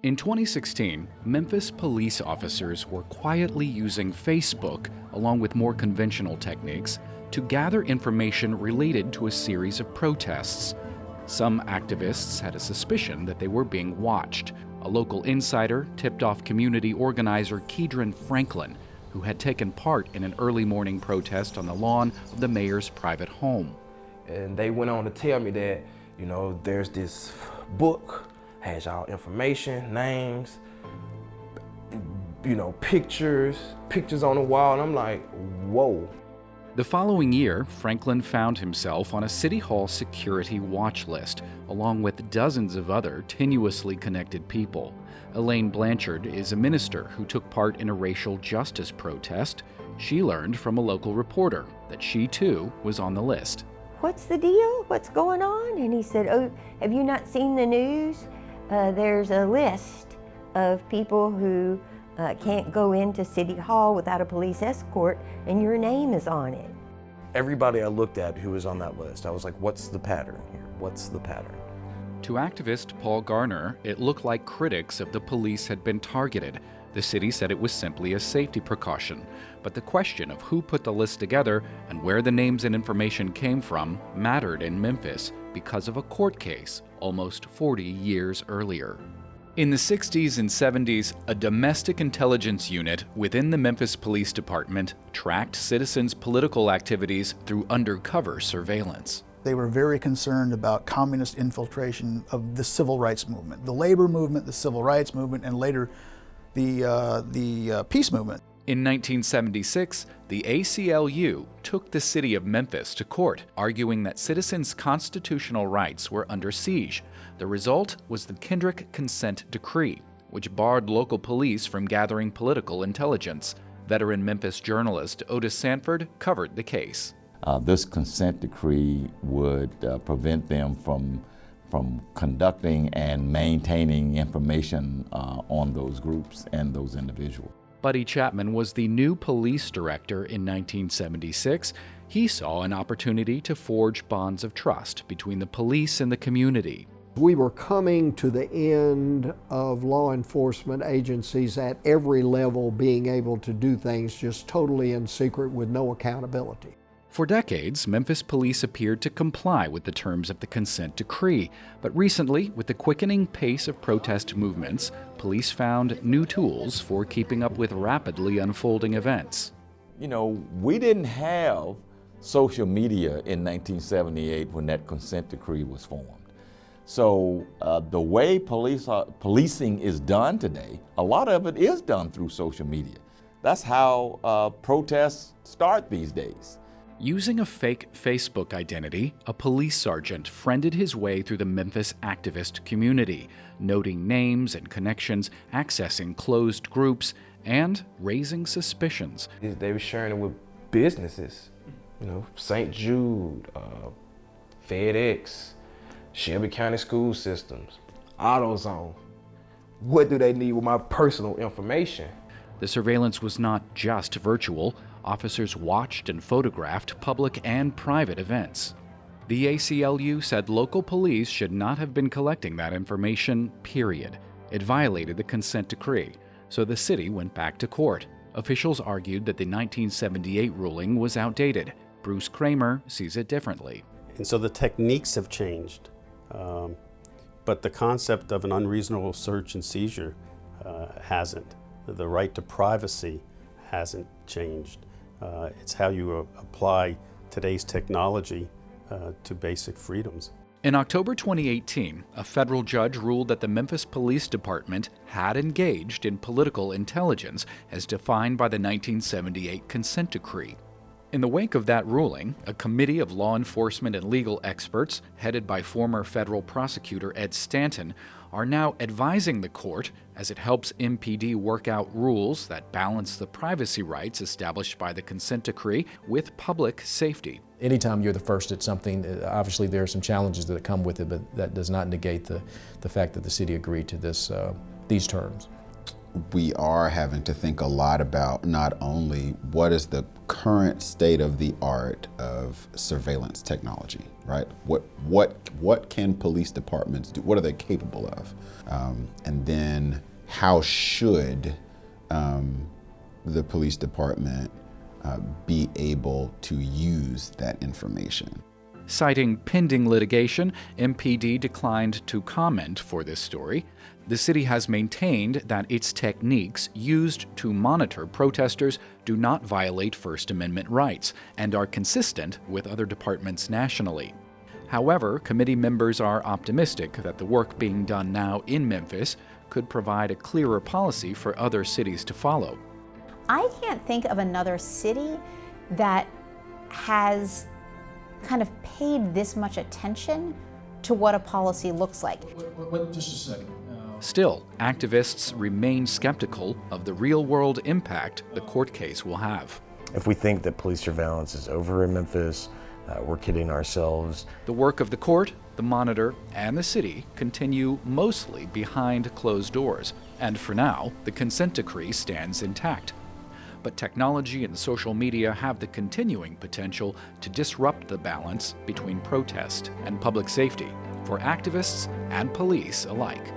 In 2016, Memphis police officers were quietly using Facebook, along with more conventional techniques, to gather information related to a series of protests. Some activists had a suspicion that they were being watched. A local insider tipped off community organizer Kedron Franklin, who had taken part in an early morning protest on the lawn of the mayor's private home. And they went on to tell me that, there's this book, has y'all information, names, pictures on the wall, and I'm like, whoa. The following year, Franklin found himself on a City Hall security watch list, along with dozens of other tenuously connected people. Elaine Blanchard is a minister who took part in a racial justice protest. She learned from a local reporter that she too was on the list. What's the deal? What's going on? And he said, oh, have you not seen the news? There's a list of people who can't go into City Hall without a police escort, and your name is on it. Everybody I looked at who was on that list, I was like, what's the pattern here? What's the pattern? To activist Paul Garner, it looked like critics of the police had been targeted. The city said it was simply a safety precaution, but the question of who put the list together and where the names and information came from mattered in Memphis because of a court case almost 40 years earlier. In the 60s and 70s, a domestic intelligence unit within the Memphis Police Department tracked citizens' political activities through undercover surveillance. They were very concerned about communist infiltration of the civil rights movement, the labor movement, the civil rights movement, and later the peace movement. In 1976, the ACLU took the city of Memphis to court, arguing that citizens' constitutional rights were under siege. The result was the Kendrick Consent Decree, which barred local police from gathering political intelligence. Veteran Memphis journalist Otis Sanford covered the case. This consent decree would prevent them from conducting and maintaining information on those groups and those individuals. Buddy Chapman was the new police director in 1976. He saw an opportunity to forge bonds of trust between the police and the community. We were coming to the end of law enforcement agencies at every level being able to do things just totally in secret with no accountability. For decades, Memphis police appeared to comply with the terms of the consent decree, but recently, with the quickening pace of protest movements, police found new tools for keeping up with rapidly unfolding events. We didn't have social media in 1978 when that consent decree was formed. So the way policing is done today, a lot of it is done through social media. That's how protests start these days. Using a fake Facebook identity, a police sergeant friended his way through the Memphis activist community, noting names and connections, accessing closed groups, and raising suspicions. They were sharing it with businesses, St. Jude, FedEx, Shelby County School Systems, AutoZone. What do they need with my personal information? The surveillance was not just virtual. Officers watched and photographed public and private events. The ACLU said local police should not have been collecting that information, period. It violated the consent decree, so the city went back to court. Officials argued that the 1978 ruling was outdated. Bruce Kramer sees it differently. And so the techniques have changed, but the concept of an unreasonable search and seizure hasn't. The right to privacy hasn't changed. It's how you apply today's technology to basic freedoms. In October 2018, a federal judge ruled that the Memphis Police Department had engaged in political intelligence as defined by the 1978 consent decree. In the wake of that ruling, a committee of law enforcement and legal experts, headed by former federal prosecutor Ed Stanton, are now advising the court as it helps MPD work out rules that balance the privacy rights established by the consent decree with public safety. Anytime you're the first at something, obviously there are some challenges that come with it, but that does not negate the fact that the city agreed to these terms. we are having to think a lot about not only what is the current state of the art of surveillance technology, right? What can police departments do? What are they capable of? And then how should the police department be able to use that information? Citing pending litigation, MPD declined to comment for this story. The city has maintained that its techniques used to monitor protesters do not violate First Amendment rights and are consistent with other departments nationally. However, committee members are optimistic that the work being done now in Memphis could provide a clearer policy for other cities to follow. I can't think of another city that has kind of paid this much attention to what a policy looks like. Just a second. Still, activists remain skeptical of the real-world impact the court case will have. If we think that police surveillance is over in Memphis, we're kidding ourselves. The work of the court, the monitor, and the city continue mostly behind closed doors, and for now, the consent decree stands intact. But technology and social media have the continuing potential to disrupt the balance between protest and public safety for activists and police alike.